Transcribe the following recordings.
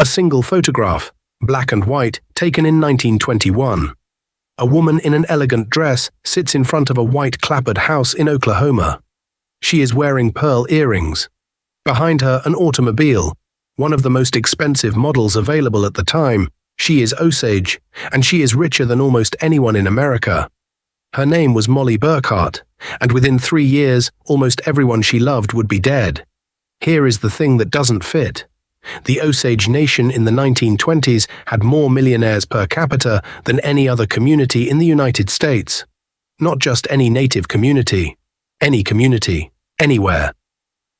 A single photograph, black and white, taken in 1921. A woman in an elegant dress sits in front of a white clapboard house in Oklahoma. She is wearing pearl earrings. Behind her, an automobile, one of the most expensive models available at the time. She is Osage, and she is richer than almost anyone in America. Her name was Molly Burkhart, and within 3 years, almost everyone she loved would be dead. Here is the thing that doesn't fit. The Osage Nation in the 1920s had more millionaires per capita than any other community in the United States. Not just any native community, anywhere.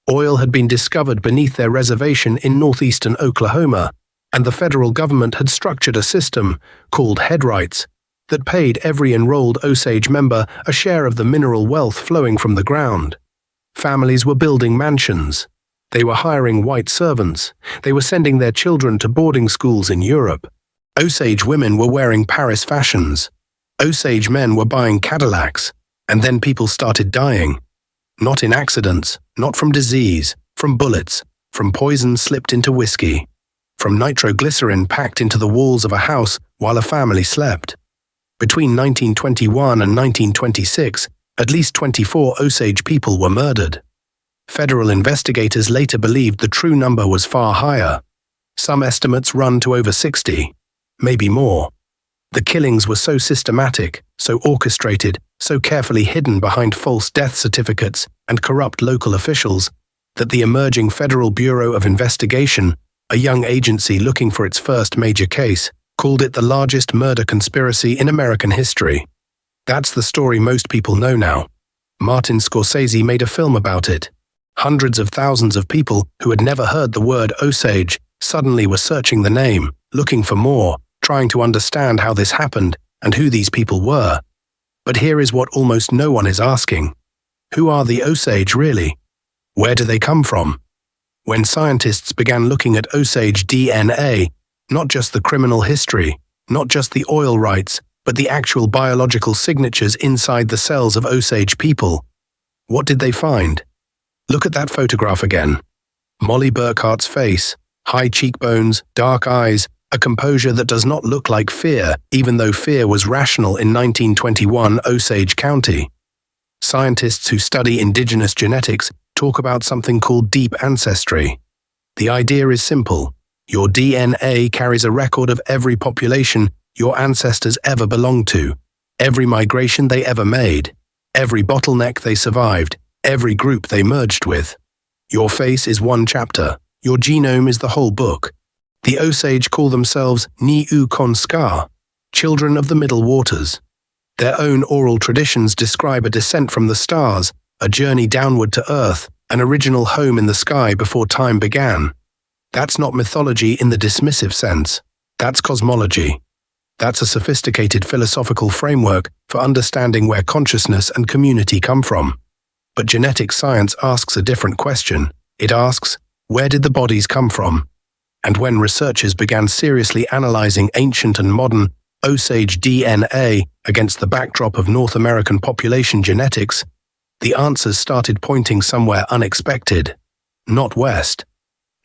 Oil had been discovered beneath their reservation in northeastern Oklahoma, and the federal government had structured a system, called headrights, that paid every enrolled Osage member a share of the mineral wealth flowing from the ground. Families were building mansions. They were hiring white servants. They were sending their children to boarding schools in Europe. Osage women were wearing Paris fashions. Osage men were buying Cadillacs. And then people started dying. Not in accidents, not from disease, from bullets, from poison slipped into whiskey, from nitroglycerin packed into the walls of a house while a family slept. Between 1921 and 1926, at least 24 Osage people were murdered. Federal investigators later believed the true number was far higher. Some estimates run to over 60, maybe more. The killings were so systematic, so orchestrated, so carefully hidden behind false death certificates and corrupt local officials that the emerging Federal Bureau of Investigation, a young agency looking for its first major case, called it the largest murder conspiracy in American history. That's the story most people know now. Martin Scorsese made a film about it. Hundreds of thousands of people who had never heard the word Osage suddenly were searching the name, looking for more, trying to understand how this happened and who these people were. But here is what almost no one is asking. Who are the Osage really? Where do they come from? When scientists began looking at Osage DNA, not just the criminal history, not just the oil rights, but the actual biological signatures inside the cells of Osage people, what did they find? Look at that photograph again. Molly Burkhart's face, high cheekbones, dark eyes, a composure that does not look like fear, even though fear was rational in 1921 Osage County. Scientists who study indigenous genetics talk about something called deep ancestry. The idea is simple. Your DNA carries a record of every population your ancestors ever belonged to, every migration they ever made, every bottleneck they survived, every group they merged with. Your face is one chapter. Your genome is the whole book. The Osage call themselves Ni-u-kon-ska, children of the middle waters. Their own oral traditions describe a descent from the stars, a journey downward to Earth, an original home in the sky before time began. That's not mythology in the dismissive sense. That's cosmology. That's a sophisticated philosophical framework for understanding where consciousness and community come from. But genetic science asks a different question. It asks, where did the bodies come from? And when researchers began seriously analyzing ancient and modern Osage DNA against the backdrop of North American population genetics, the answers started pointing somewhere unexpected. Not west.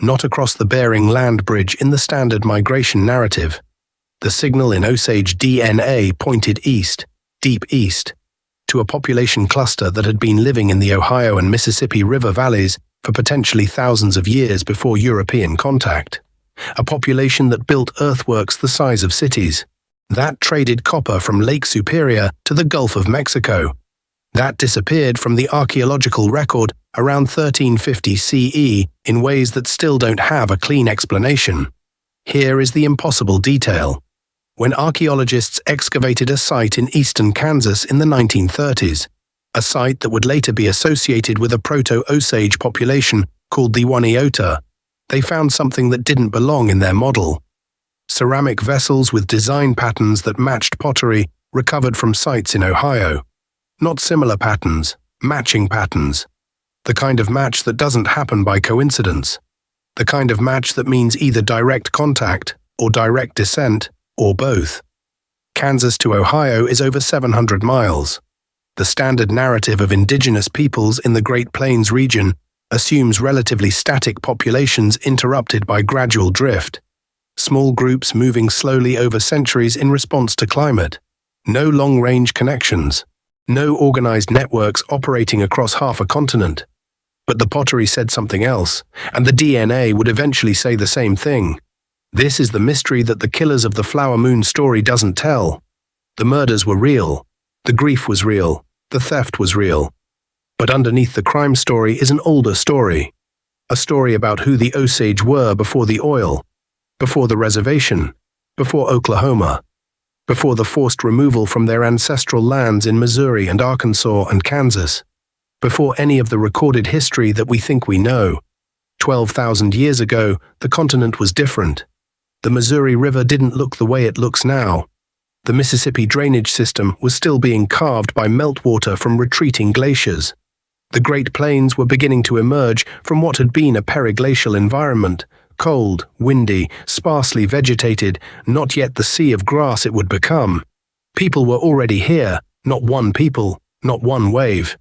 Not across the Bering Land Bridge in the standard migration narrative. The signal in Osage DNA pointed east, deep east, to a population cluster that had been living in the Ohio and Mississippi River valleys for potentially thousands of years before European contact. A population that built earthworks the size of cities. That traded copper from Lake Superior to the Gulf of Mexico. That disappeared from the archaeological record around 1350 CE in ways that still don't have a clean explanation. Here is the impossible detail. When archaeologists excavated a site in eastern Kansas in the 1930s, a site that would later be associated with a Proto-Osage population called the Oneota, they found something that didn't belong in their model. Ceramic vessels with design patterns that matched pottery recovered from sites in Ohio. Not similar patterns, matching patterns. The kind of match that doesn't happen by coincidence. The kind of match that means either direct contact or direct descent, or both. Kansas to Ohio is over 700 miles. The standard narrative of indigenous peoples in the Great Plains region assumes relatively static populations interrupted by gradual drift. small groups moving slowly over centuries in response to climate. No long-range connections. No organized networks operating across half a continent. But the pottery said something else, and the DNA would eventually say the same thing. This is the mystery that the Killers of the Flower Moon story doesn't tell. The murders were real. The grief was real. The theft was real. But underneath the crime story is an older story. A story about who the Osage were before the oil, before the reservation, before Oklahoma, before the forced removal from their ancestral lands in Missouri and Arkansas and Kansas, before any of the recorded history that we think we know. 12,000 years ago, the continent was different. The Missouri River didn't look the way it looks now. The Mississippi drainage system was still being carved by meltwater from retreating glaciers. The Great Plains were beginning to emerge from what had been a periglacial environment, cold, windy, sparsely vegetated, not yet the sea of grass it would become. People were already here, not one people, not one wave.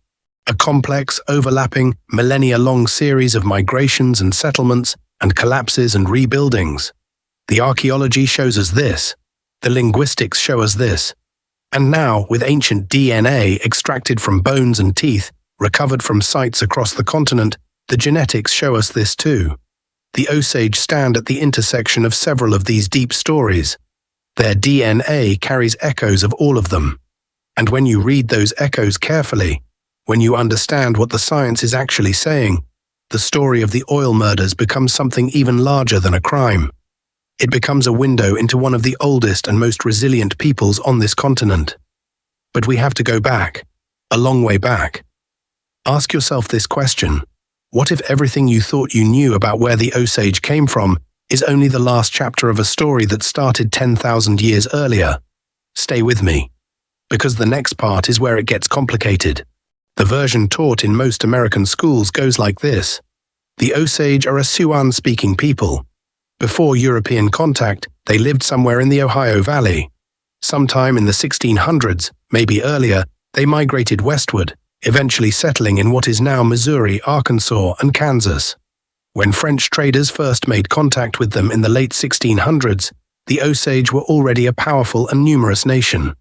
A complex, overlapping, millennia-long series of migrations and settlements and collapses and rebuildings. The archaeology shows us this. The linguistics show us this. And now, with ancient DNA extracted from bones and teeth, recovered from sites across the continent, the genetics show us this too. The Osage stand at the intersection of several of these deep stories. Their DNA carries echoes of all of them. And when you read those echoes carefully, when you understand what the science is actually saying, the story of the oil murders becomes something even larger than a crime. It becomes a window into one of the oldest and most resilient peoples on this continent. But we have to go back, a long way back. Ask yourself this question. What if everything you thought you knew about where the Osage came from is only the last chapter of a story that started 10,000 years earlier? Stay with me, because the next part is where it gets complicated. The version taught in most American schools goes like this. The Osage are a Siouan-speaking people. Before European contact, they lived somewhere in the Ohio Valley. Sometime in the 1600s, maybe earlier, they migrated westward, eventually settling in what is now Missouri, Arkansas, and Kansas. When French traders first made contact with them in the late 1600s, the Osage were already a powerful and numerous nation.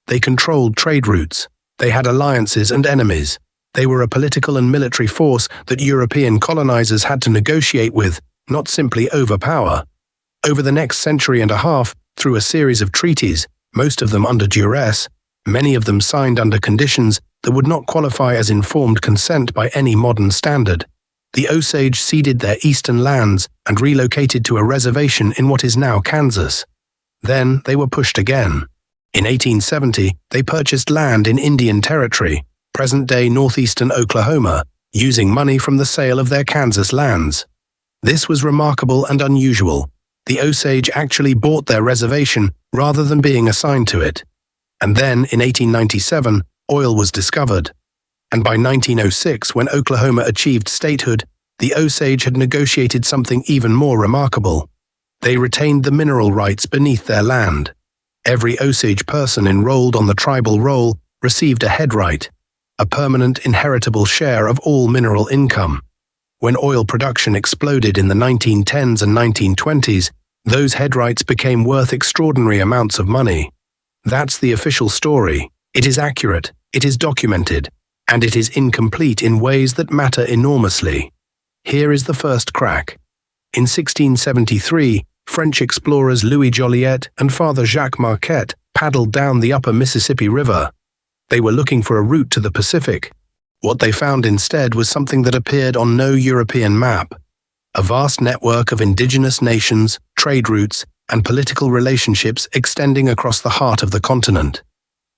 They controlled trade routes. They had alliances and enemies. They were a political and military force that European colonizers had to negotiate with, not simply overpower. Over the next century and a half, through a series of treaties, most of them under duress, many of them signed under conditions that would not qualify as informed consent by any modern standard, the Osage ceded their eastern lands and relocated to a reservation in what is now Kansas. Then they were pushed again. In 1870, they purchased land in Indian Territory, present-day northeastern Oklahoma, using money from the sale of their Kansas lands. This was remarkable and unusual. The Osage actually bought their reservation rather than being assigned to it. And then, in 1897, oil was discovered. And by 1906, when Oklahoma achieved statehood, the Osage had negotiated something even more remarkable. They retained the mineral rights beneath their land. Every Osage person enrolled on the tribal roll received a head right, a permanent inheritable share of all mineral income. When oil production exploded in the 1910s and 1920s, those head rights became worth extraordinary amounts of money. That's the official story. It is accurate, it is documented, and it is incomplete in ways that matter enormously. Here is the first crack. In 1673, French explorers Louis Joliet and Father Jacques Marquette paddled down the upper Mississippi River. They were looking for a route to the Pacific. What they found instead was something that appeared on no European map: a vast network of indigenous nations, trade routes, and political relationships extending across the heart of the continent.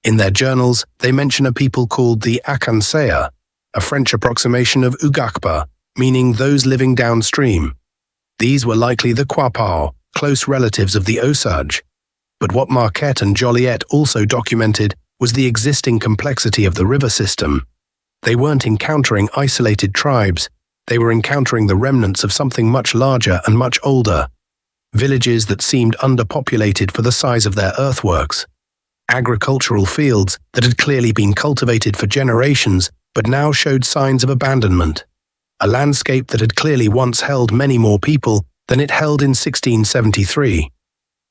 In their journals, they mention a people called the Acansea, a French approximation of Ugakpa, meaning those living downstream. These were likely the Quapaw, close relatives of the Osage. But what Marquette and Joliet also documented was the existing complexity of the river system. They weren't encountering isolated tribes, they were encountering the remnants of something much larger and much older. Villages that seemed underpopulated for the size of their earthworks. Agricultural fields that had clearly been cultivated for generations but now showed signs of abandonment. A landscape that had clearly once held many more people than it held in 1673.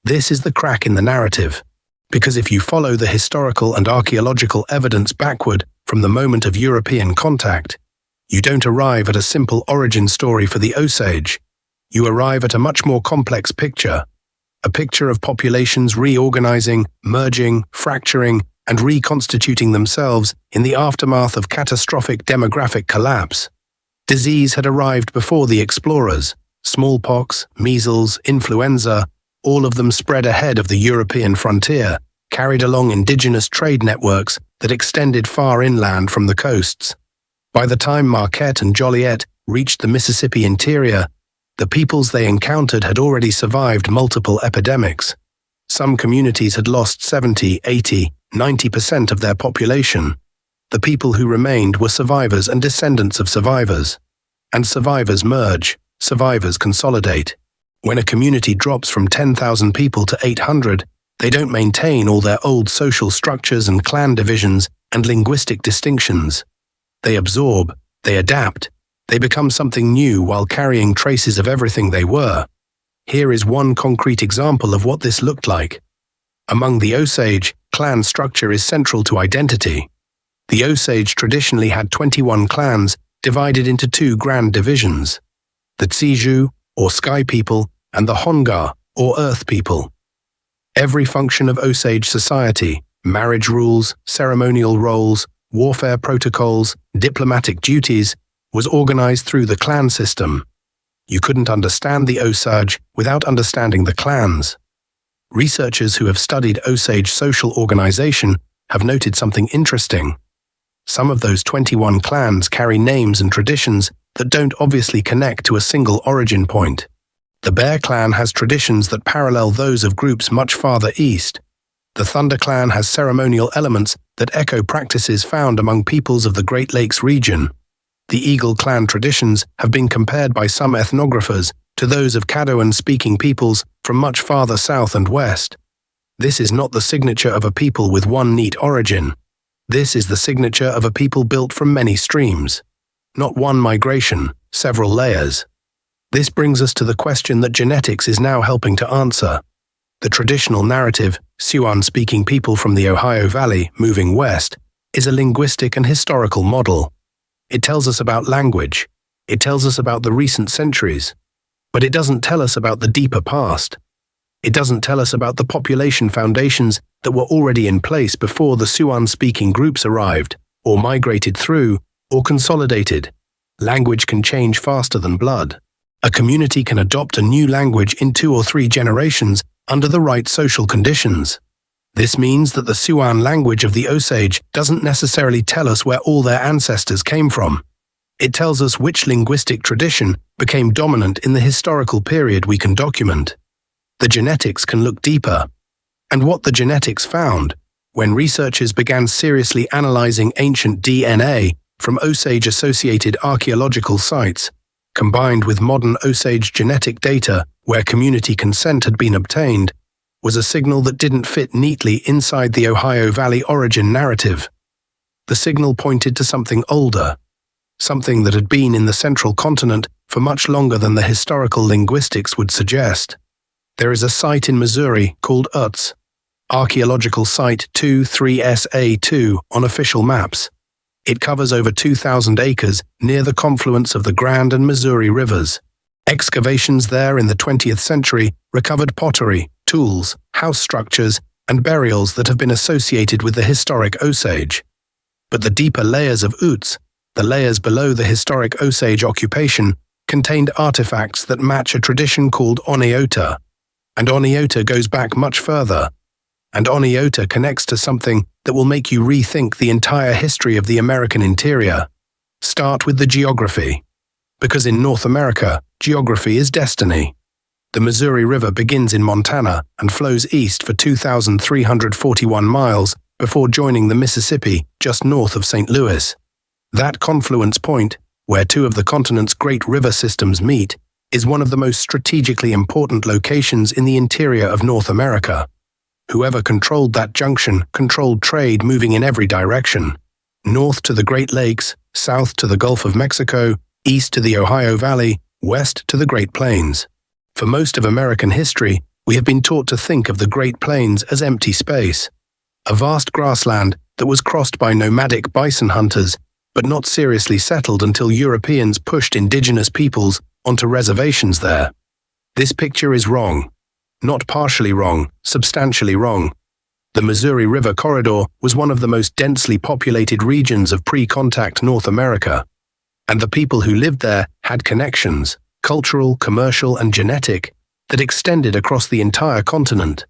This is the crack in the narrative, because if you follow the historical and archaeological evidence backward from the moment of European contact, you don't arrive at a simple origin story for the Osage. You arrive at a much more complex picture, a picture of populations reorganizing, merging, fracturing, and reconstituting themselves in the aftermath of catastrophic demographic collapse. Disease had arrived before the explorers. Smallpox, measles, influenza, all of them spread ahead of the European frontier, carried along indigenous trade networks that extended far inland from the coasts. By the time Marquette and Joliet reached the Mississippi interior, the peoples they encountered had already survived multiple epidemics. Some communities had lost 70, 80, 90% of their population. The people who remained were survivors and descendants of survivors. And survivors merge, survivors consolidate. When a community drops from 10,000 people to 800, they don't maintain all their old social structures and clan divisions and linguistic distinctions. They absorb, they adapt, they become something new while carrying traces of everything they were. Here is one concrete example of what this looked like. Among the Osage, clan structure is central to identity. The Osage traditionally had 21 clans divided into two grand divisions: the Tsiju, or Sky People, and the Honga, or Earth People. Every function of Osage society, marriage rules, ceremonial roles, warfare protocols, diplomatic duties, was organized through the clan system. You couldn't understand the Osage without understanding the clans. Researchers who have studied Osage social organization have noted something interesting. Some of those 21 clans carry names and traditions that don't obviously connect to a single origin point. The Bear Clan has traditions that parallel those of groups much farther east. The Thunder Clan has ceremonial elements that echo practices found among peoples of the Great Lakes region. The Eagle Clan traditions have been compared by some ethnographers to those of Caddoan-speaking peoples from much farther south and west. This is not the signature of a people with one neat origin. This is the signature of a people built from many streams. Not one migration, several layers. This brings us to the question that genetics is now helping to answer. The traditional narrative, Siouan-speaking people from the Ohio Valley moving west, is a linguistic and historical model. It tells us about language. It tells us about the recent centuries. But it doesn't tell us about the deeper past. It doesn't tell us about the population foundations that were already in place before the Siouan-speaking groups arrived, or migrated through, or consolidated. Language can change faster than blood. A community can adopt a new language in 2 or 3 generations under the right social conditions. This means that the Siouan language of the Osage doesn't necessarily tell us where all their ancestors came from. It tells us which linguistic tradition became dominant in the historical period we can document. The genetics can look deeper. And what the genetics found, when researchers began seriously analyzing ancient DNA from Osage-associated archaeological sites, combined with modern Osage genetic data where community consent had been obtained, was a signal that didn't fit neatly inside the Ohio Valley origin narrative. The signal pointed to something older, something that had been in the central continent for much longer than the historical linguistics would suggest. There is a site in Missouri called Utz, Archaeological Site 23SA2 on official maps. It covers over 2,000 acres near the confluence of the Grand and Missouri rivers. Excavations there in the 20th century recovered pottery, tools, house structures, and burials that have been associated with the historic Osage. But the deeper layers of Utz, the layers below the historic Osage occupation, contained artifacts that match a tradition called Oneota. And Oneota goes back much further. And Oneota connects to something that will make you rethink the entire history of the American interior. Start with the geography. Because in North America, geography is destiny. The Missouri River begins in Montana and flows east for 2,341 miles before joining the Mississippi just north of St. Louis. That confluence point, where 2 of the continent's great river systems meet, is one of the most strategically important locations in the interior of North America. Whoever controlled that junction controlled trade moving in every direction, north to the Great Lakes, south to the Gulf of Mexico, east to the Ohio Valley, west to the Great Plains. For most of American history, we have been taught to think of the Great Plains as empty space, a vast grassland that was crossed by nomadic bison hunters, but not seriously settled until Europeans pushed indigenous peoples onto reservations there. This picture is wrong. Not partially wrong, substantially wrong. The Missouri River corridor was one of the most densely populated regions of pre-contact North America, and the people who lived there had connections, cultural, commercial, and genetic, that extended across the entire continent.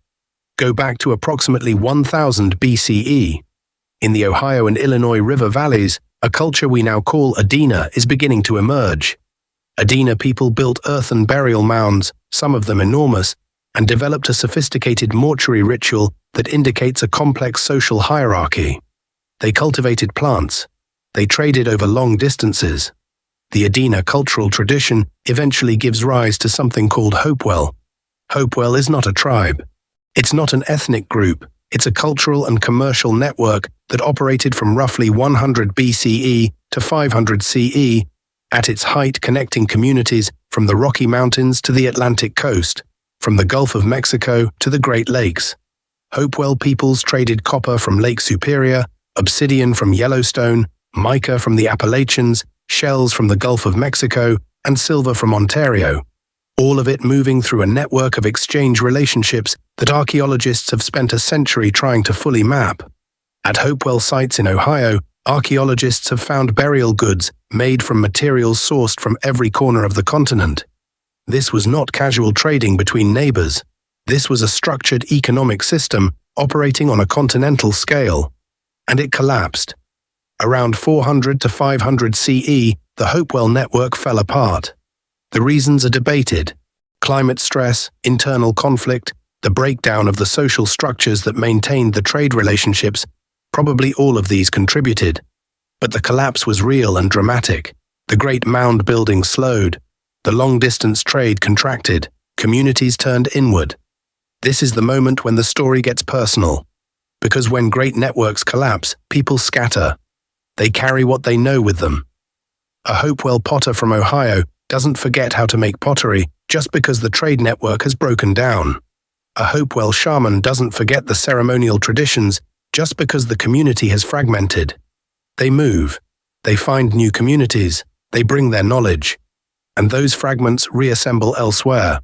Go back to approximately 1000 BCE. In the Ohio and Illinois river valleys, a culture we now call Adena is beginning to emerge. Adena people built earthen burial mounds, some of them enormous, and developed a sophisticated mortuary ritual that indicates a complex social hierarchy. They cultivated plants. They traded over long distances. The Adena cultural tradition eventually gives rise to something called Hopewell. Hopewell is not a tribe. It's not an ethnic group. It's a cultural and commercial network that operated from roughly 100 BCE to 500 CE, at its height connecting communities from the Rocky Mountains to the Atlantic coast, from the Gulf of Mexico to the Great Lakes. Hopewell peoples traded copper from Lake Superior, obsidian from Yellowstone, mica from the Appalachians, shells from the Gulf of Mexico, and silver from Ontario. All of it moving through a network of exchange relationships that archaeologists have spent a century trying to fully map. At Hopewell sites in Ohio, archaeologists have found burial goods made from materials sourced from every corner of the continent. This was not casual trading between neighbors. This was a structured economic system operating on a continental scale. And it collapsed. Around 400 to 500 CE, the Hopewell network fell apart. The reasons are debated: climate stress, internal conflict, the breakdown of the social structures that maintained the trade relationships. Probably all of these contributed. But the collapse was real and dramatic. The great mound building slowed. The long-distance trade contracted. Communities turned inward. This is the moment when the story gets personal. Because when great networks collapse, people scatter. They carry what they know with them. A Hopewell potter from Ohio doesn't forget how to make pottery just because the trade network has broken down. A Hopewell shaman doesn't forget the ceremonial traditions just because the community has fragmented. They move. They find new communities. They bring their knowledge. And those fragments reassemble elsewhere.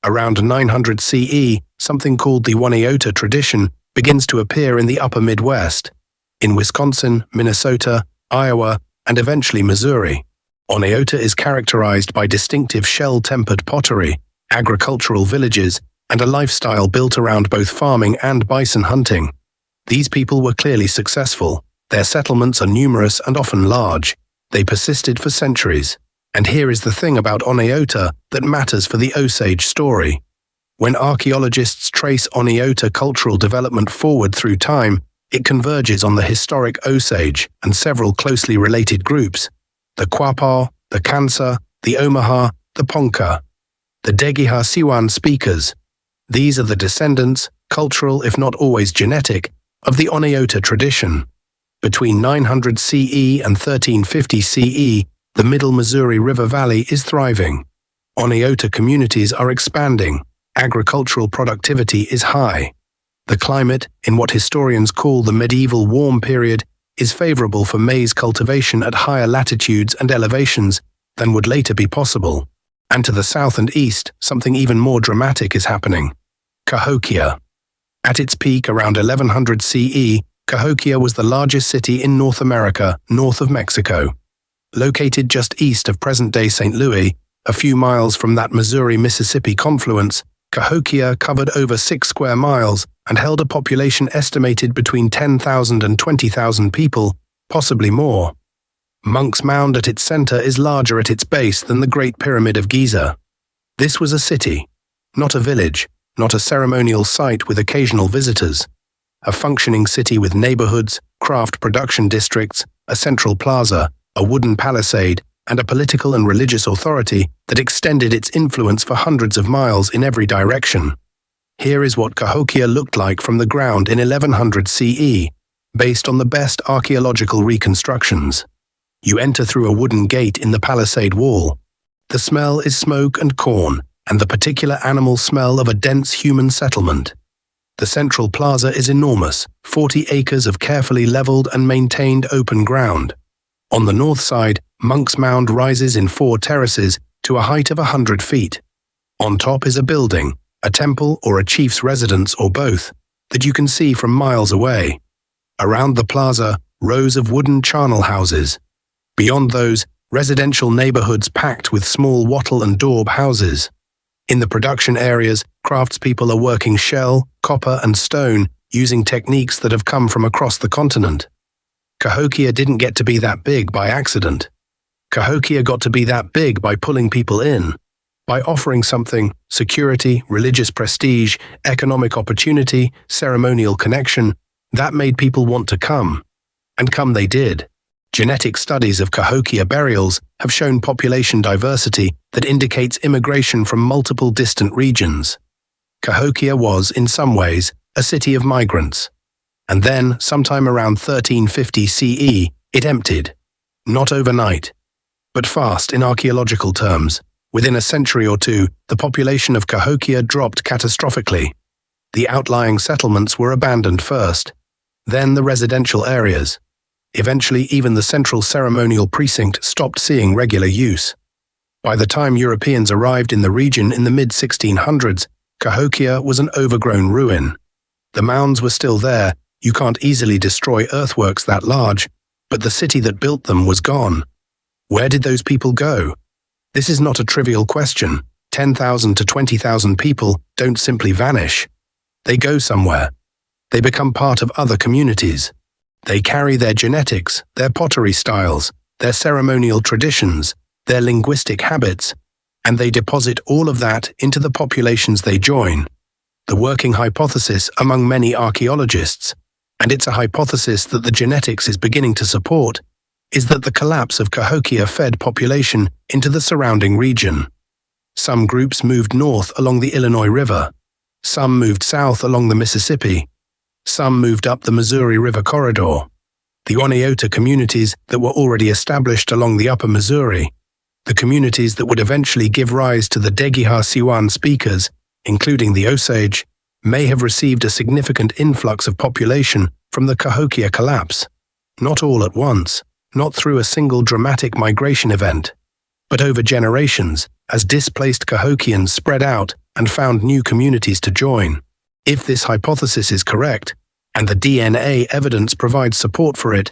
Around 900 CE, something called the Oneota tradition begins to appear in the upper Midwest, in Wisconsin, Minnesota, Iowa, and eventually Missouri. Oneota is characterized by distinctive shell-tempered pottery, agricultural villages, and a lifestyle built around both farming and bison hunting. These people were clearly successful. Their settlements are numerous and often large. They persisted for centuries. And here is the thing about Oneota that matters for the Osage story. When archaeologists trace Oneota cultural development forward through time, it converges on the historic Osage and several closely related groups: the Quapaw, the Kansa, the Omaha, the Ponca, the Degiha Siouan speakers. These are the descendants, cultural if not always genetic, of the Oneota tradition. Between 900 CE and 1350 CE, the Middle Missouri River Valley is thriving. Oneota communities are expanding. Agricultural productivity is high. The climate, in what historians call the medieval warm period, is favorable for maize cultivation at higher latitudes and elevations than would later be possible. And to the south and east, something even more dramatic is happening. Cahokia. At its peak around 1100 CE, Cahokia was the largest city in North America, north of Mexico. Located just east of present-day St. Louis, a few miles from that Missouri-Mississippi confluence, Cahokia covered over 6 square miles and held a population estimated between 10,000 and 20,000 people, possibly more. Monk's Mound at its center is larger at its base than the Great Pyramid of Giza. This was a city, not a village, not a ceremonial site with occasional visitors. A functioning city with neighborhoods, craft production districts, a central plaza, a wooden palisade, and a political and religious authority that extended its influence for hundreds of miles in every direction. Here is what Cahokia looked like from the ground in 1100 CE, based on the best archaeological reconstructions. You enter through a wooden gate in the palisade wall. The smell is smoke and corn, and the particular animal smell of a dense human settlement. The central plaza is enormous, 40 acres of carefully leveled and maintained open ground. On the north side, Monk's Mound rises in 4 terraces to a height of 100 feet. On top is a building, a temple or a chief's residence or both, that you can see from miles away. Around the plaza, rows of wooden charnel houses. Beyond those, residential neighborhoods packed with small wattle and daub houses. In the production areas, craftspeople are working shell, copper, and stone using techniques that have come from across the continent. Cahokia didn't get to be that big by accident. Cahokia got to be that big by pulling people in, by offering something: security, religious prestige, economic opportunity, ceremonial connection, that made people want to come. And come they did. Genetic studies of Cahokia burials have shown population diversity that indicates immigration from multiple distant regions. Cahokia was, in some ways, a city of migrants. And then, sometime around 1350 CE, it emptied. Not overnight, but fast in archaeological terms. Within a century or two, the population of Cahokia dropped catastrophically. The outlying settlements were abandoned first, then the residential areas. Eventually, even the central ceremonial precinct stopped seeing regular use. By the time Europeans arrived in the region in the mid-1600s, Cahokia was an overgrown ruin. The mounds were still there. You can't easily destroy earthworks that large, but the city that built them was gone. Where did those people go? This is not a trivial question. 10,000 to 20,000 people don't simply vanish. They go somewhere. They become part of other communities. They carry their genetics, their pottery styles, their ceremonial traditions, their linguistic habits, and they deposit all of that into the populations they join. The working hypothesis among many archaeologists, and it's a hypothesis that the genetics is beginning to support, is that the collapse of Cahokia fed population into the surrounding region. Some groups moved north along the Illinois River. Some moved south along the Mississippi. Some moved up the Missouri River corridor. The Oneota communities that were already established along the upper Missouri, the communities that would eventually give rise to the Degiha Siouan speakers, including the Osage, may have received a significant influx of population from the Cahokia collapse. Not all at once, not through a single dramatic migration event, but over generations, as displaced Cahokians spread out and found new communities to join. If this hypothesis is correct, and the DNA evidence provides support for it,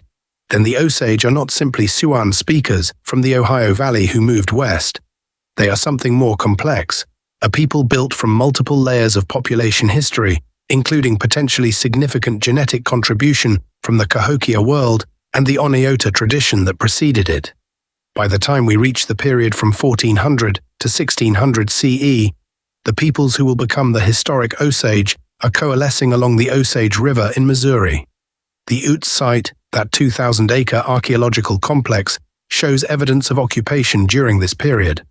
then the Osage are not simply Siouan speakers from the Ohio Valley who moved west. They are something more complex, a people built from multiple layers of population history, including potentially significant genetic contribution from the Cahokia world and the Oneota tradition that preceded it. By the time we reach the period from 1400 to 1600 CE, the peoples who will become the historic Osage are coalescing along the Osage River in Missouri. The Utes site, that 2,000-acre archaeological complex, shows evidence of occupation during this period.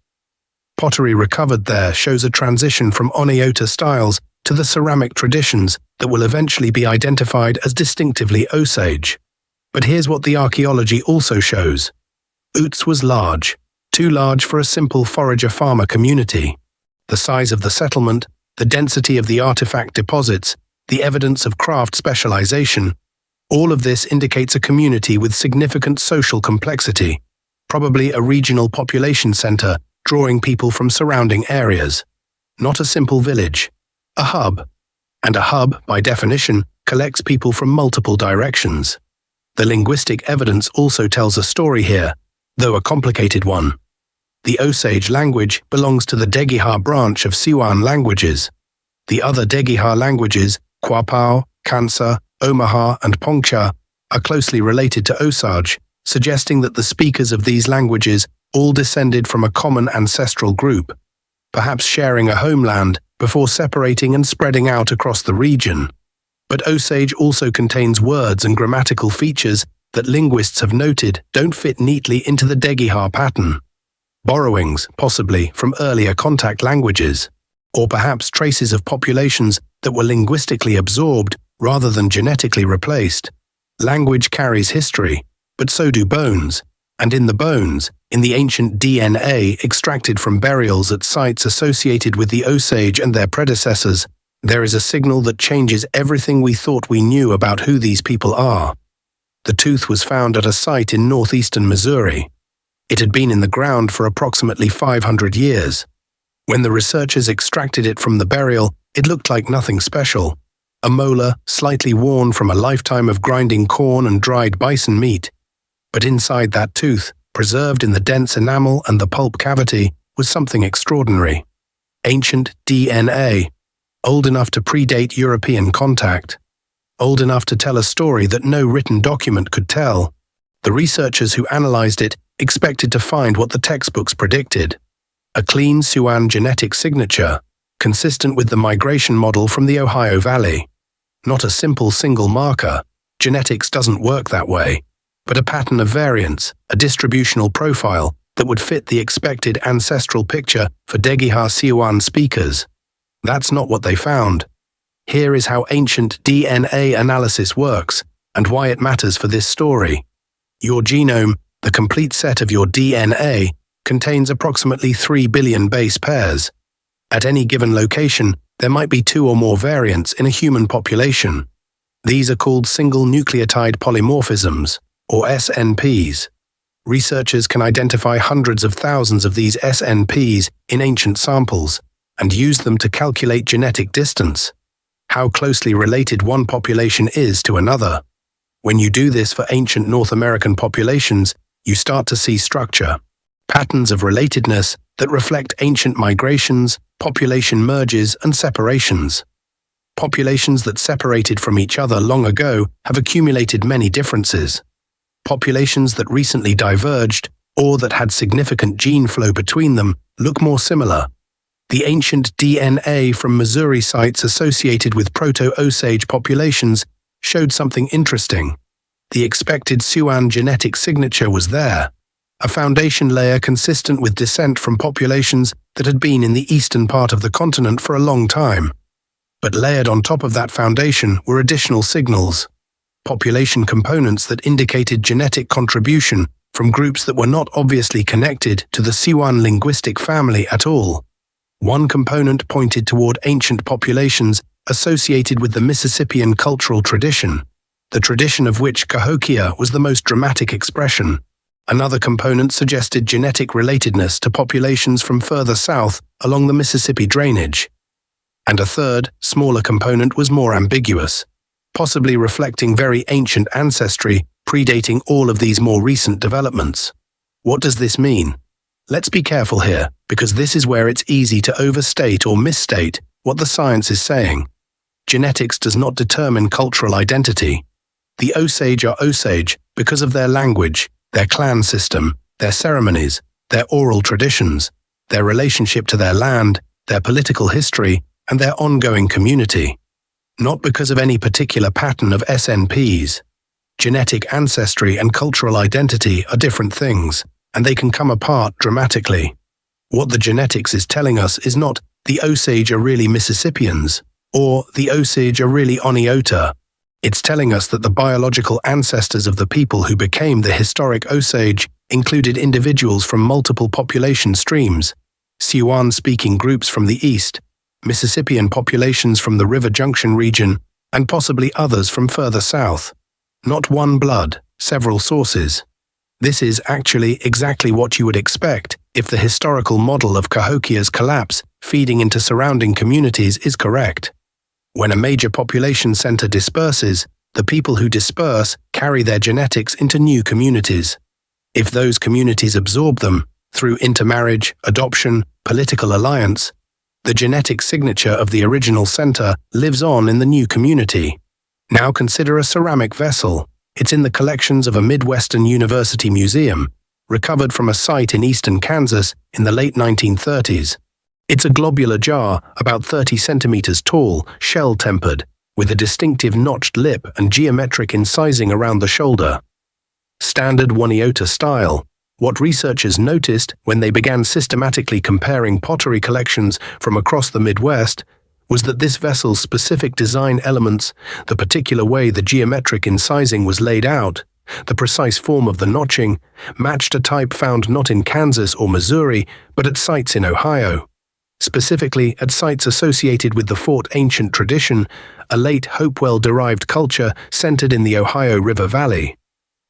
Pottery recovered there shows a transition from Oneota styles to the ceramic traditions that will eventually be identified as distinctively Osage. But here's what the archaeology also shows. Utes was large, too large for a simple forager-farmer community. The size of the settlement, the density of the artifact deposits, the evidence of craft specialization, all of this indicates a community with significant social complexity, probably a regional population center drawing people from surrounding areas. Not a simple village, a hub. And a hub, by definition, collects people from multiple directions. The linguistic evidence also tells a story here, though a complicated one. The Osage language belongs to the Degiha branch of Siouan languages. The other Degiha languages, Quapaw, Kansa, Omaha, and Pongcha, are closely related to Osage, suggesting that the speakers of these languages all descended from a common ancestral group, perhaps sharing a homeland before separating and spreading out across the region. But Osage also contains words and grammatical features that linguists have noted don't fit neatly into the Degiha pattern. Borrowings, possibly, from earlier contact languages, or perhaps traces of populations that were linguistically absorbed rather than genetically replaced. Language carries history, but so do bones, And in the bones, in the ancient DNA extracted from burials at sites associated with the Osage and their predecessors, there is a signal that changes everything we thought we knew about who these people are. The tooth was found at a site in northeastern Missouri. It had been in the ground for approximately 500 years. When the researchers extracted it from the burial, it looked like nothing special. A molar, slightly worn from a lifetime of grinding corn and dried bison meat. But inside that tooth, preserved in the dense enamel and the pulp cavity, was something extraordinary. Ancient DNA, old enough to predate European contact, old enough to tell a story that no written document could tell. The researchers who analyzed it expected to find what the textbooks predicted: a clean Siouan genetic signature, consistent with the migration model from the Ohio Valley. Not a simple single marker. Genetics doesn't work that way. But a pattern of variants, a distributional profile that would fit the expected ancestral picture for Degiha Siouan speakers. That's not what they found. Here is how ancient DNA analysis works and why it matters for this story. Your genome, the complete set of your DNA, contains approximately 3 billion base pairs. At any given location, there might be 2 or more variants in a human population. These are called single nucleotide polymorphisms, or SNPs. Researchers can identify hundreds of thousands of these SNPs in ancient samples and use them to calculate genetic distance, how closely related one population is to another. When you do this for ancient North American populations, you start to see structure, patterns of relatedness that reflect ancient migrations, population merges, and separations. Populations that separated from each other long ago have accumulated many differences. Populations that recently diverged, or that had significant gene flow between them, look more similar. The ancient DNA from Missouri sites associated with Proto-Osage populations showed something interesting. The expected Siouan genetic signature was there, a foundation layer consistent with descent from populations that had been in the eastern part of the continent for a long time. But layered on top of that foundation were additional signals, population components that indicated genetic contribution from groups that were not obviously connected to the Siouan linguistic family at all. One component pointed toward ancient populations associated with the Mississippian cultural tradition, the tradition of which Cahokia was the most dramatic expression. Another component suggested genetic relatedness to populations from further south along the Mississippi drainage. And a third, smaller component was more ambiguous, possibly reflecting very ancient ancestry predating all of these more recent developments. What does this mean? Let's be careful here, because this is where it's easy to overstate or misstate what the science is saying. Genetics does not determine cultural identity. The Osage are Osage because of their language, their clan system, their ceremonies, their oral traditions, their relationship to their land, their political history, and their ongoing community. Not because of any particular pattern of SNPs. Genetic ancestry and cultural identity are different things, and they can come apart dramatically. What the genetics is telling us is not the Osage are really Mississippians, or the Osage are really Oneota. It's telling us that the biological ancestors of the people who became the historic Osage included individuals from multiple population streams, Siouan-speaking groups from the east, Mississippian populations from the River Junction region, and possibly others from further south. Not one blood, several sources. This is actually exactly what you would expect if the historical model of Cahokia's collapse feeding into surrounding communities is correct. When a major population center disperses, the people who disperse carry their genetics into new communities. If those communities absorb them, through intermarriage, adoption, political alliance, the genetic signature of the original center lives on in the new community. Now consider a ceramic vessel. It's in the collections of a Midwestern university museum, recovered from a site in eastern Kansas in the late 1930s. It's a globular jar, about 30 centimeters tall, shell-tempered, with a distinctive notched lip and geometric incising around the shoulder. Standard Oneota style. What researchers noticed when they began systematically comparing pottery collections from across the Midwest was that this vessel's specific design elements, the particular way the geometric incising was laid out, The precise form of the notching matched a type found not in Kansas or Missouri, but at sites in Ohio. Specifically, at sites associated with the Fort Ancient tradition, a late Hopewell-derived culture centered in the Ohio River Valley.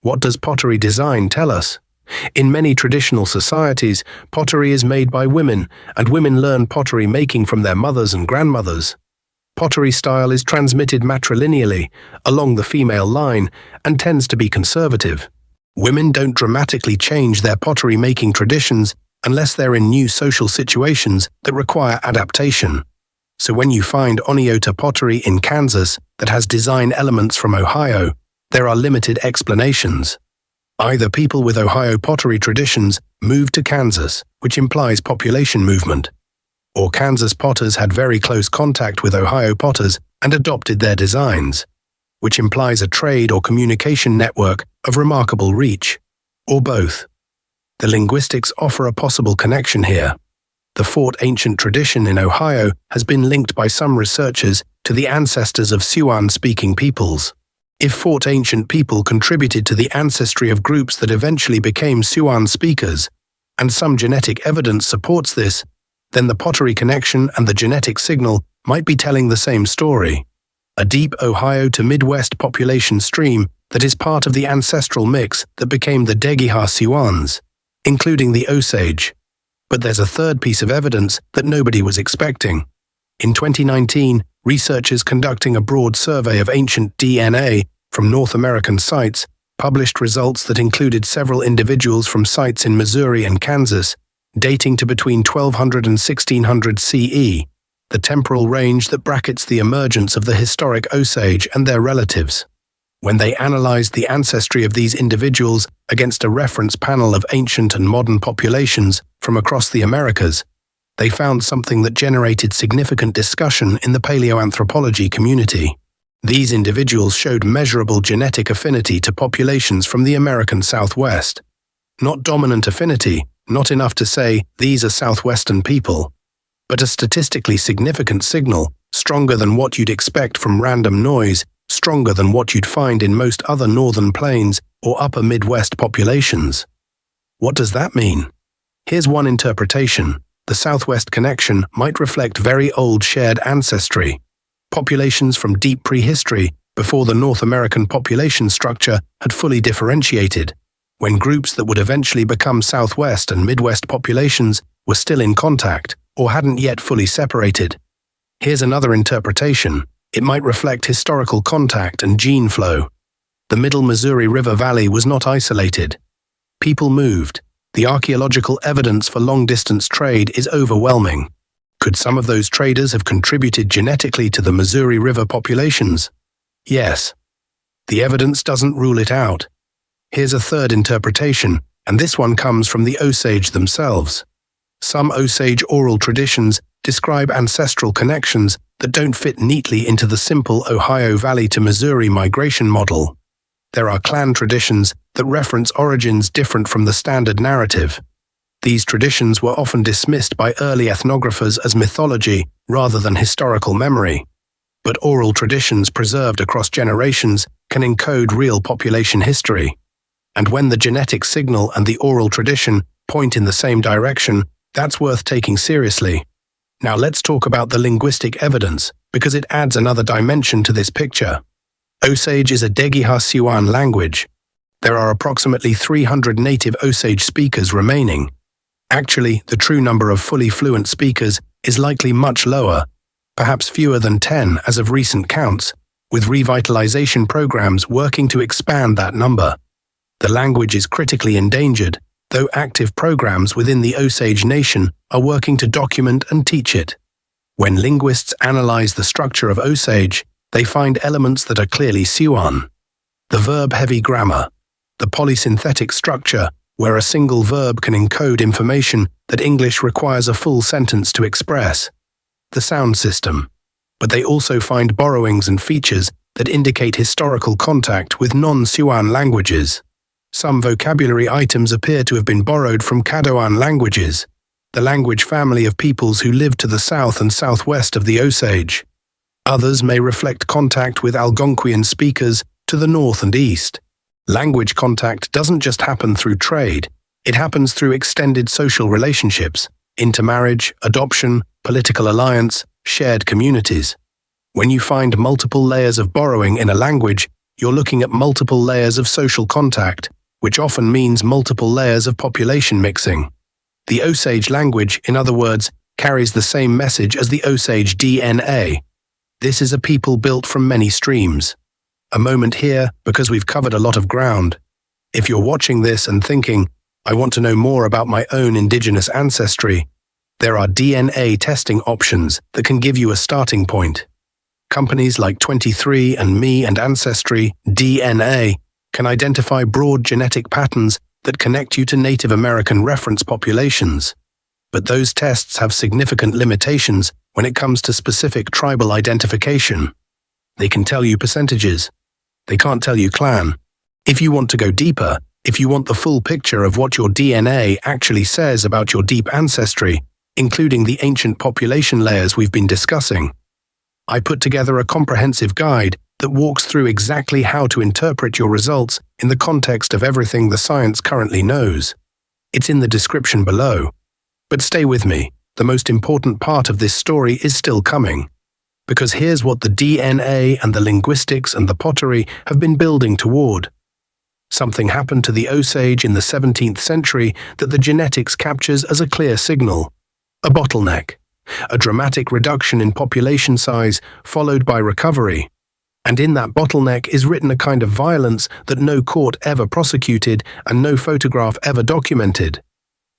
What does pottery design tell us? In many traditional societies, pottery is made by women, and women learn pottery making from their mothers and grandmothers. Pottery style is transmitted matrilineally, along the female line, and tends to be conservative. Women don't dramatically change their pottery-making traditions unless they're in new social situations that require adaptation. So when you find Oneota pottery in Kansas that has design elements from Ohio, there are limited explanations. Either people with Ohio pottery traditions moved to Kansas, which implies population movement, or Kansas potters had very close contact with Ohio potters and adopted their designs, which implies a trade or communication network of remarkable reach, or both. The linguistics offer a possible connection here. The Fort Ancient tradition in Ohio has been linked by some researchers to the ancestors of Siouan-speaking peoples. If Fort Ancient people contributed to the ancestry of groups that eventually became Siouan speakers, and some genetic evidence supports this, then the pottery connection and the genetic signal might be telling the same story. A deep Ohio to Midwest population stream that is part of the ancestral mix that became the Degiha Siouans, including the Osage. But there's a third piece of evidence that nobody was expecting. In 2019, researchers conducting a broad survey of ancient DNA from North American sites published results that included several individuals from sites in Missouri and Kansas, dating to between 1200 and 1600 CE, the temporal range that brackets the emergence of the historic Osage and their relatives. When they analyzed the ancestry of these individuals against a reference panel of ancient and modern populations from across the Americas, they found something that generated significant discussion in the paleoanthropology community. These individuals showed measurable genetic affinity to populations from the American Southwest. Not dominant affinity, not enough to say, these are Southwestern people, but a statistically significant signal, stronger than what you'd expect from random noise, stronger than what you'd find in most other northern plains or upper Midwest populations. What does that mean? Here's one interpretation. The Southwest connection might reflect very old shared ancestry. Populations from deep prehistory, before the North American population structure had fully differentiated, when groups that would eventually become Southwest and Midwest populations were still in contact or hadn't yet fully separated. Here's another interpretation. It might reflect historical contact and gene flow. The Middle Missouri River Valley was not isolated. People moved. The archaeological evidence for long-distance trade is overwhelming. Could some of those traders have contributed genetically to the Missouri River populations? Yes. The evidence doesn't rule it out. Here's a third interpretation, and this one comes from the Osage themselves. Some Osage oral traditions describe ancestral connections that don't fit neatly into the simple Ohio Valley to Missouri migration model. There are clan traditions that reference origins different from the standard narrative. These traditions were often dismissed by early ethnographers as mythology rather than historical memory. But oral traditions preserved across generations can encode real population history. And when the genetic signal and the oral tradition point in the same direction, that's worth taking seriously. Now let's talk about the linguistic evidence, because it adds another dimension to this picture. Osage is a Degiha Siouan language. There are approximately 300 native Osage speakers remaining. Actually, the true number of fully fluent speakers is likely much lower, perhaps fewer than 10 as of recent counts, with revitalization programs working to expand that number. The language is critically endangered, though active programs within the Osage Nation are working to document and teach it. When linguists analyze the structure of Osage, they find elements that are clearly Siouan. The verb-heavy grammar, the polysynthetic structure, where a single verb can encode information that English requires a full sentence to express. The sound system. But they also find borrowings and features that indicate historical contact with non-Siouan languages. Some vocabulary items appear to have been borrowed from Caddoan languages, the language family of peoples who lived to the south and southwest of the Osage. Others may reflect contact with Algonquian speakers to the north and east. Language contact doesn't just happen through trade, it happens through extended social relationships, intermarriage, adoption, political alliance, shared communities. When you find multiple layers of borrowing in a language, you're looking at multiple layers of social contact, which often means multiple layers of population mixing. The Osage language, in other words, carries the same message as the Osage DNA. This is a people built from many streams. A moment here, because we've covered a lot of ground. If you're watching this and thinking, I want to know more about my own indigenous ancestry, there are DNA testing options that can give you a starting point. Companies like 23andMe and Ancestry, DNA, can identify broad genetic patterns that connect you to Native American reference populations. But those tests have significant limitations when it comes to specific tribal identification. They can tell you percentages. They can't tell you clan. If you want to go deeper, if you want the full picture of what your DNA actually says about your deep ancestry, including the ancient population layers we've been discussing, I put together a comprehensive guide that walks through exactly how to interpret your results in the context of everything the science currently knows. It's in the description below. But stay with me, the most important part of this story is still coming. Because here's what the DNA and the linguistics and the pottery have been building toward. Something happened to the Osage in the 17th century that the genetics captures as a clear signal. A bottleneck. A dramatic reduction in population size followed by recovery. And in that bottleneck is written a kind of violence that no court ever prosecuted and no photograph ever documented.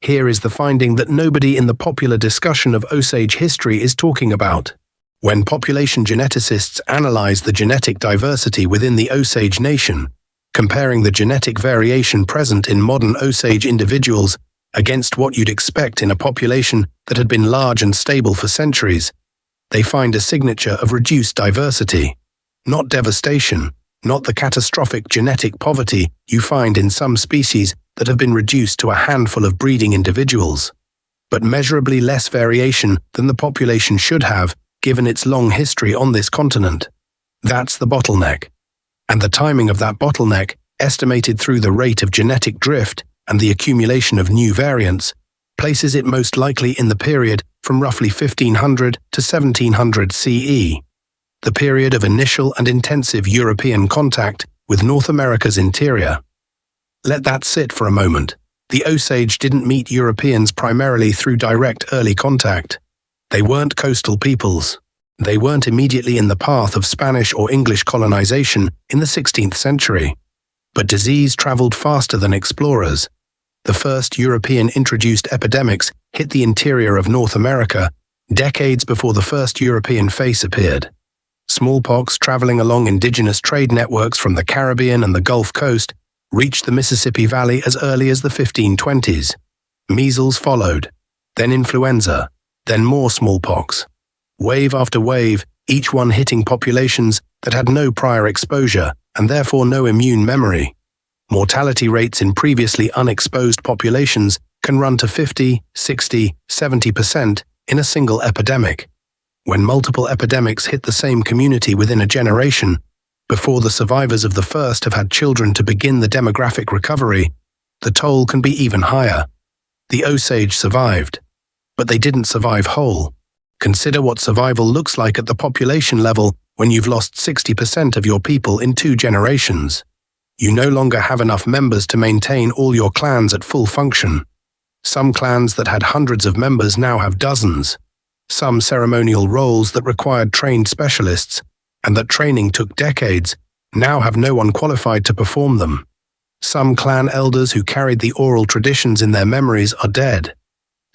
Here is the finding that nobody in the popular discussion of Osage history is talking about. When population geneticists analyze the genetic diversity within the Osage Nation, comparing the genetic variation present in modern Osage individuals against what you'd expect in a population that had been large and stable for centuries, they find a signature of reduced diversity. Not devastation, not the catastrophic genetic poverty you find in some species that have been reduced to a handful of breeding individuals, but measurably less variation than the population should have given its long history on this continent. That's the bottleneck. And the timing of that bottleneck, estimated through the rate of genetic drift and the accumulation of new variants, places it most likely in the period from roughly 1500 to 1700 CE, the period of initial and intensive European contact with North America's interior. Let that sit for a moment. The Osage didn't meet Europeans primarily through direct early contact. They weren't coastal peoples. They weren't immediately in the path of Spanish or English colonization in the 16th century. But disease traveled faster than explorers. The first European-introduced epidemics hit the interior of North America decades before the first European face appeared. Smallpox, traveling along indigenous trade networks from the Caribbean and the Gulf Coast, reached the Mississippi Valley as early as the 1520s. Measles followed, then influenza, then more smallpox. Wave after wave, each one hitting populations that had no prior exposure and therefore no immune memory. Mortality rates in previously unexposed populations can run to 50, 60, 70% in a single epidemic. When multiple epidemics hit the same community within a generation, before the survivors of the first have had children to begin the demographic recovery, the toll can be even higher. The Osage survived, but they didn't survive whole. Consider what survival looks like at the population level when you've lost 60% of your people in 2 generations. You no longer have enough members to maintain all your clans at full function. Some clans that had hundreds of members now have dozens. Some ceremonial roles that required trained specialists, and that training took decades, now have no one qualified to perform them. Some clan elders who carried the oral traditions in their memories are dead.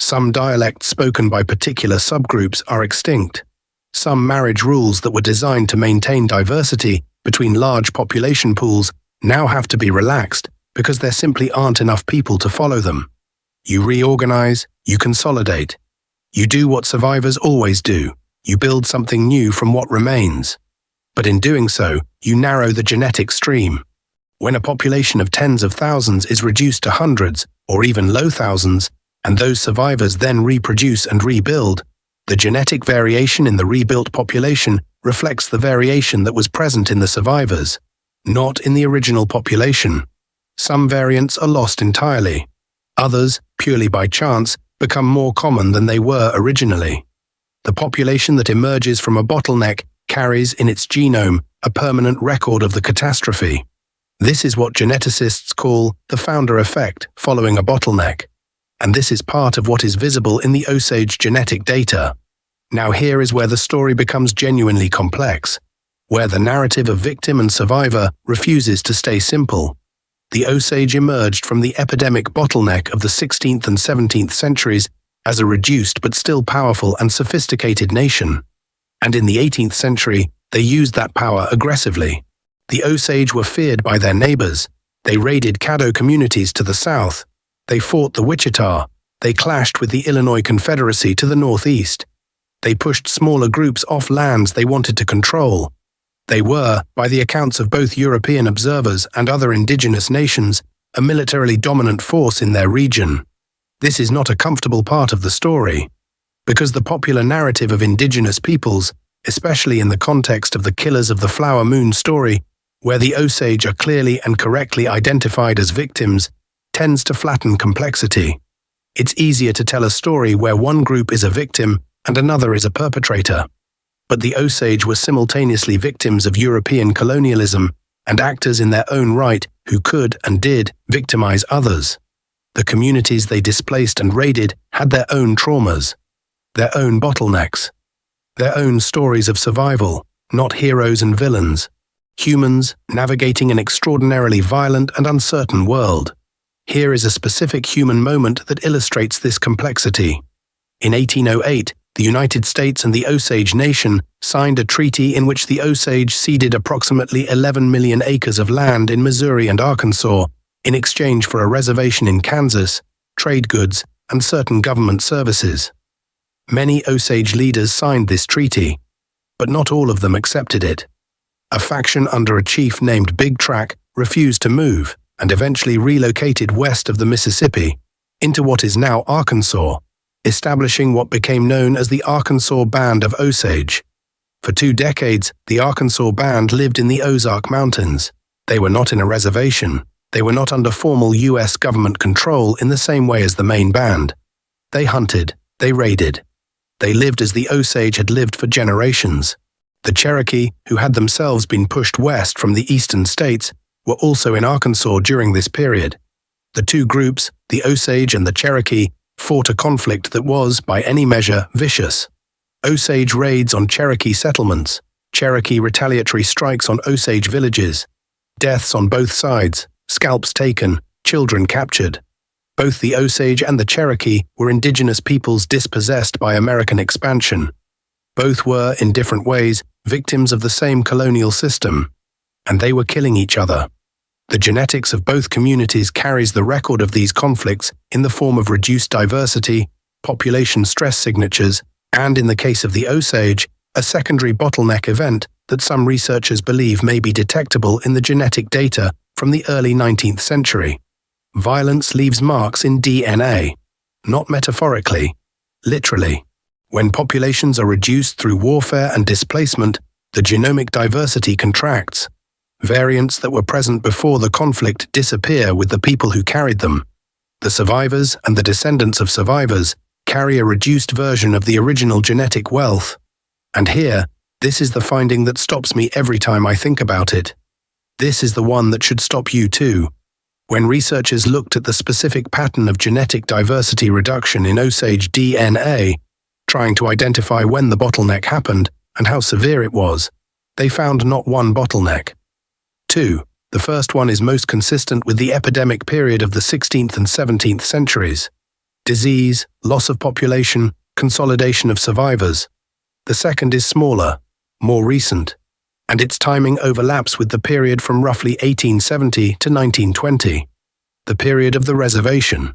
Some dialects spoken by particular subgroups are extinct. Some marriage rules that were designed to maintain diversity between large population pools now have to be relaxed because there simply aren't enough people to follow them. You reorganize, you consolidate. You do what survivors always do. You build something new from what remains. But in doing so, you narrow the genetic stream. When a population of tens of thousands is reduced to hundreds, or even low thousands, and those survivors then reproduce and rebuild, the genetic variation in the rebuilt population reflects the variation that was present in the survivors. not in the original population. Some variants are lost entirely. Others, purely by chance, become more common than they were originally. The population that emerges from a bottleneck carries in its genome a permanent record of the catastrophe. This is what geneticists call the founder effect following a bottleneck, and this is part of what is visible in the Osage genetic data. Now here is where the story becomes genuinely complex, where the narrative of victim and survivor refuses to stay simple. The Osage emerged from the epidemic bottleneck of the 16th and 17th centuries as a reduced but still powerful and sophisticated nation. And in the 18th century, they used that power aggressively. The Osage were feared by their neighbors. They raided Caddo communities to the south. They fought the Wichita. They clashed with the Illinois Confederacy to the northeast. They pushed smaller groups off lands they wanted to control. They were, by the accounts of both European observers and other indigenous nations, a militarily dominant force in their region. This is not a comfortable part of the story, because the popular narrative of indigenous peoples, especially in the context of the Killers of the Flower Moon story, where the Osage are clearly and correctly identified as victims, tends to flatten complexity. It's easier to tell a story where one group is a victim and another is a perpetrator. But the Osage were simultaneously victims of European colonialism and actors in their own right who could and did victimize others. The communities they displaced and raided had their own traumas, their own bottlenecks, their own stories of survival, not heroes and villains. Humans navigating an extraordinarily violent and uncertain world. Here is a specific human moment that illustrates this complexity. In 1808, the United States and the Osage Nation signed a treaty in which the Osage ceded approximately 11 million acres of land in Missouri and Arkansas in exchange for a reservation in Kansas, trade goods, and certain government services. Many Osage leaders signed this treaty, but not all of them accepted it. A faction under a chief named Big Track refused to move and eventually relocated west of the Mississippi into what is now Arkansas, establishing what became known as the Arkansas Band of Osage. For 2 decades, the Arkansas Band lived in the Ozark Mountains. They were not in a reservation. They were not under formal U.S. government control in the same way as the main band. They hunted. They raided. They lived as the Osage had lived for generations. The Cherokee, who had themselves been pushed west from the eastern states, were also in Arkansas during this period. The two groups, the Osage and the Cherokee, fought a conflict that was, by any measure, vicious. Osage raids on Cherokee settlements, Cherokee retaliatory strikes on Osage villages, deaths on both sides, scalps taken, children captured. Both the Osage and the Cherokee were indigenous peoples dispossessed by American expansion. Both were, in different ways, victims of the same colonial system, and they were killing each other. The genetics of both communities carries the record of these conflicts in the form of reduced diversity, population stress signatures, and in the case of the Osage, a secondary bottleneck event that some researchers believe may be detectable in the genetic data from the early 19th century. Violence leaves marks in DNA, not metaphorically, literally. When populations are reduced through warfare and displacement, the genomic diversity contracts. Variants that were present before the conflict disappear with the people who carried them. The survivors and the descendants of survivors carry a reduced version of the original genetic wealth. And here, this is the finding that stops me every time I think about it. This is the one that should stop you too. When researchers looked at the specific pattern of genetic diversity reduction in Osage DNA, trying to identify when the bottleneck happened and how severe it was, they found not one bottleneck. 2. The first one is most consistent with the epidemic period of the 16th and 17th centuries. Disease, loss of population, consolidation of survivors. The second is smaller, more recent, and its timing overlaps with the period from roughly 1870 to 1920, the period of the reservation,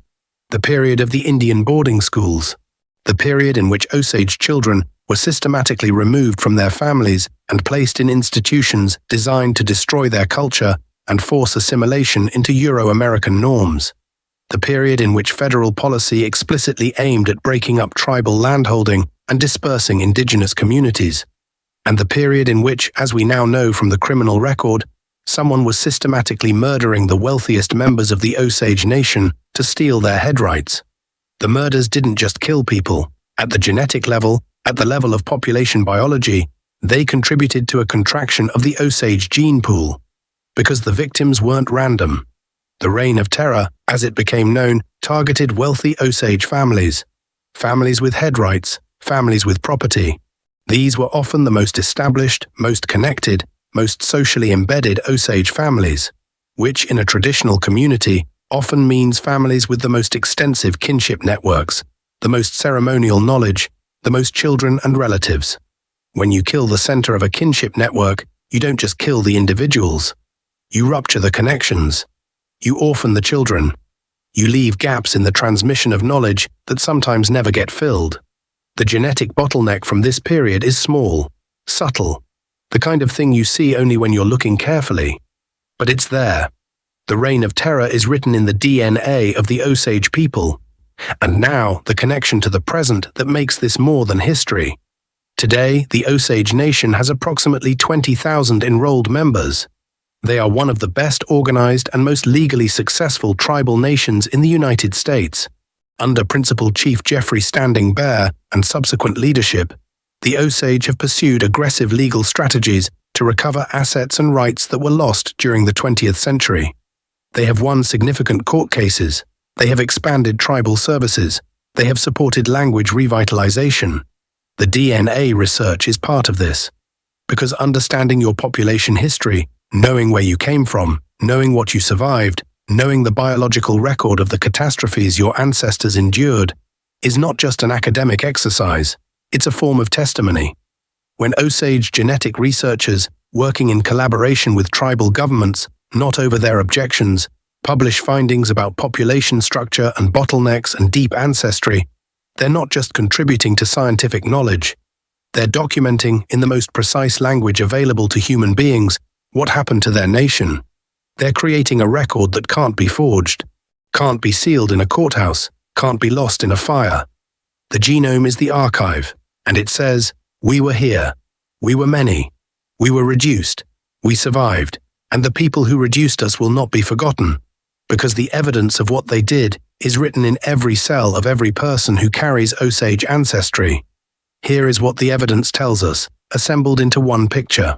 the period of the Indian boarding schools, the period in which Osage children were systematically removed from their families and placed in institutions designed to destroy their culture and force assimilation into Euro-American norms, the period in which federal policy explicitly aimed at breaking up tribal landholding and dispersing indigenous communities, and the period in which, as we now know from the criminal record, someone was systematically murdering the wealthiest members of the Osage Nation to steal their head rights. The murders didn't just kill people. At the genetic level, at the level of population biology, they contributed to a contraction of the Osage gene pool. Because the victims weren't random. The Reign of Terror, as it became known, targeted wealthy Osage families. Families with head rights, families with property. These were often the most established, most connected, most socially embedded Osage families, which in a traditional community often means families with the most extensive kinship networks, the most ceremonial knowledge, the most children and relatives. When you kill the center of a kinship network, you don't just kill the individuals. You rupture the connections. You orphan the children. You leave gaps in the transmission of knowledge that sometimes never get filled. The genetic bottleneck from this period is small, subtle, the kind of thing you see only when you're looking carefully. But it's there. The Reign of Terror is written in the DNA of the Osage people. And now, the connection to the present that makes this more than history. Today, the Osage Nation has approximately 20,000 enrolled members. They are one of the best organized and most legally successful tribal nations in the United States. Under Principal Chief Jeffrey Standing Bear and subsequent leadership, the Osage have pursued aggressive legal strategies to recover assets and rights that were lost during the 20th century. They have won significant court cases. They have expanded tribal services. They have supported language revitalization. The DNA research is part of this. Because understanding your population history, knowing where you came from, knowing what you survived, knowing the biological record of the catastrophes your ancestors endured, is not just an academic exercise, it's a form of testimony. When Osage genetic researchers, working in collaboration with tribal governments, not over their objections, publish findings about population structure and bottlenecks and deep ancestry, they're not just contributing to scientific knowledge, they're documenting, in the most precise language available to human beings, what happened to their nation. They're creating a record that can't be forged, can't be sealed in a courthouse, can't be lost in a fire. The genome is the archive, and it says, we were here, we were many, we were reduced, we survived, and the people who reduced us will not be forgotten, because the evidence of what they did is written in every cell of every person who carries Osage ancestry. Here is what the evidence tells us, assembled into one picture.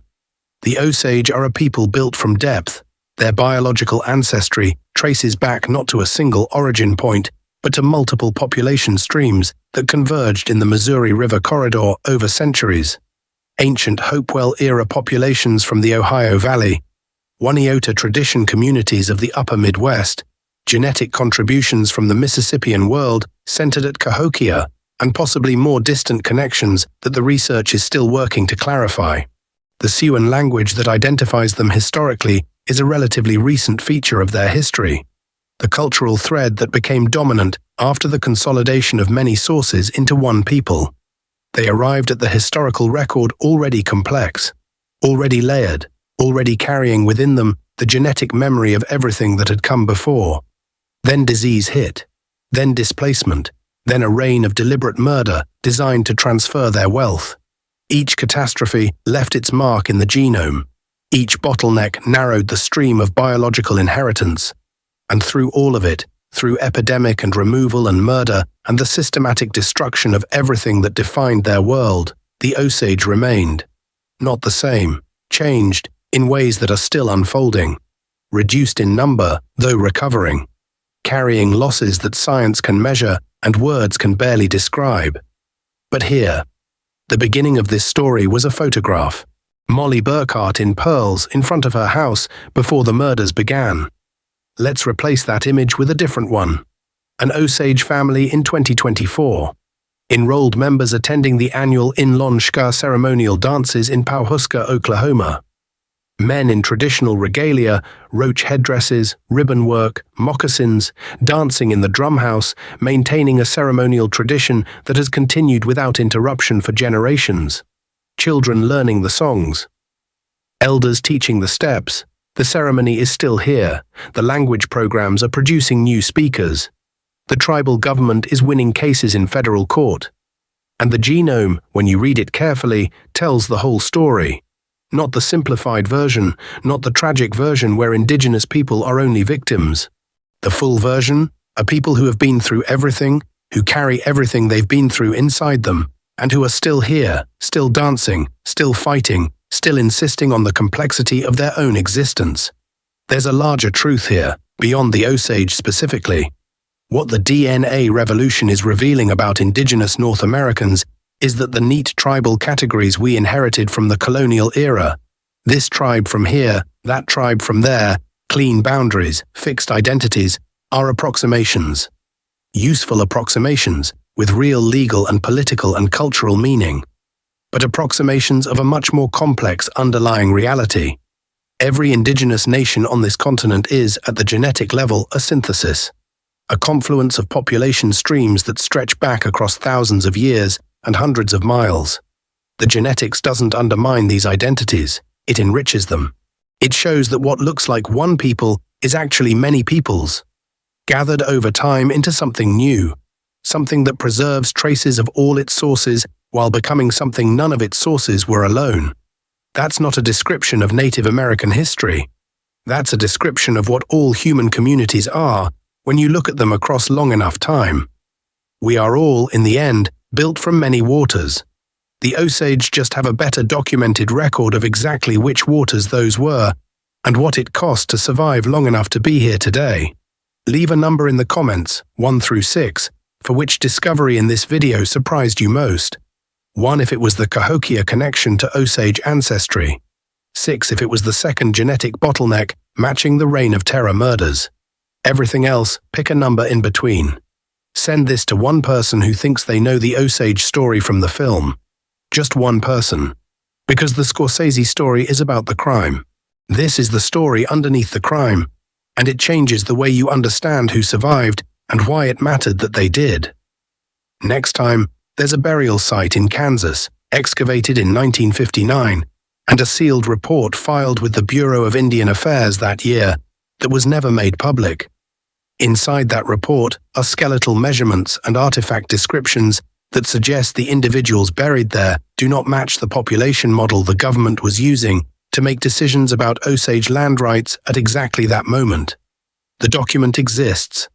The Osage are a people built from depth. Their biological ancestry traces back not to a single origin point, but to multiple population streams that converged in the Missouri River corridor over centuries. Ancient Hopewell-era populations from the Ohio Valley, Oneota tradition communities of the upper Midwest, genetic contributions from the Mississippian world centered at Cahokia, and possibly more distant connections that the research is still working to clarify. The Siouan language that identifies them historically is a relatively recent feature of their history, the cultural thread that became dominant after the consolidation of many sources into one people. They arrived at the historical record already complex, already layered, already carrying within them the genetic memory of everything that had come before. Then disease hit, then displacement, then a reign of deliberate murder designed to transfer their wealth. Each catastrophe left its mark in the genome. Each bottleneck narrowed the stream of biological inheritance. And through all of it, through epidemic and removal and murder and the systematic destruction of everything that defined their world, the Osage remained. Not the same, changed, in ways that are still unfolding. Reduced in number, though recovering. Carrying losses that science can measure and words can barely describe. But here, the beginning of this story was a photograph. Molly Burkhart in pearls in front of her house before the murders began. Let's replace that image with a different one. An Osage family in 2024. Enrolled members attending the annual Inlonshka ceremonial dances in Pawhuska, Oklahoma. Men in traditional regalia, roach headdresses, ribbon work, moccasins, dancing in the drumhouse, maintaining a ceremonial tradition that has continued without interruption for generations. Children learning the songs. Elders teaching the steps. The ceremony is still here. The language programs are producing new speakers. The tribal government is winning cases in federal court. And the genome, when you read it carefully, tells the whole story. Not the simplified version, not the tragic version where indigenous people are only victims. The full version, a people who have been through everything, who carry everything they've been through inside them, and who are still here, still dancing, still fighting, still insisting on the complexity of their own existence. There's a larger truth here, beyond the Osage specifically. What the DNA revolution is revealing about indigenous North Americans is that the neat tribal categories we inherited from the colonial era, this tribe from here, that tribe from there, clean boundaries, fixed identities, are approximations. Useful approximations, with real legal and political and cultural meaning, but approximations of a much more complex underlying reality. Every indigenous nation on this continent is, at the genetic level, a synthesis, a confluence of population streams that stretch back across thousands of years and hundreds of miles. The genetics doesn't undermine these identities, it enriches them. It shows that what looks like one people is actually many peoples, gathered over time into something new, something that preserves traces of all its sources while becoming something none of its sources were alone. That's not a description of Native American history. That's a description of what all human communities are when you look at them across long enough time. We are all, in the end, built from many waters. The Osage just have a better documented record of exactly which waters those were and what it cost to survive long enough to be here today. Leave a number in the comments, 1 through 6, for which discovery in this video surprised you most. 1 if it was the Cahokia connection to Osage ancestry. 6 if it was the second genetic bottleneck matching the Reign of Terror murders. Everything else, pick a number in between. Send this to one person who thinks they know the Osage story from the film. Just one person. Because the Scorsese story is about the crime. This is the story underneath the crime, and it changes the way you understand who survived and why it mattered that they did. Next time, there's a burial site in Kansas, excavated in 1959, and a sealed report filed with the Bureau of Indian Affairs that year that was never made public. Inside that report are skeletal measurements and artifact descriptions that suggest the individuals buried there do not match the population model the government was using to make decisions about Osage land rights at exactly that moment. The document exists.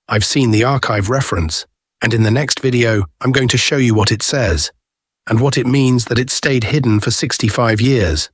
I've seen the archive reference, and in the next video, I'm going to show you what it says, and what it means that it stayed hidden for 65 years.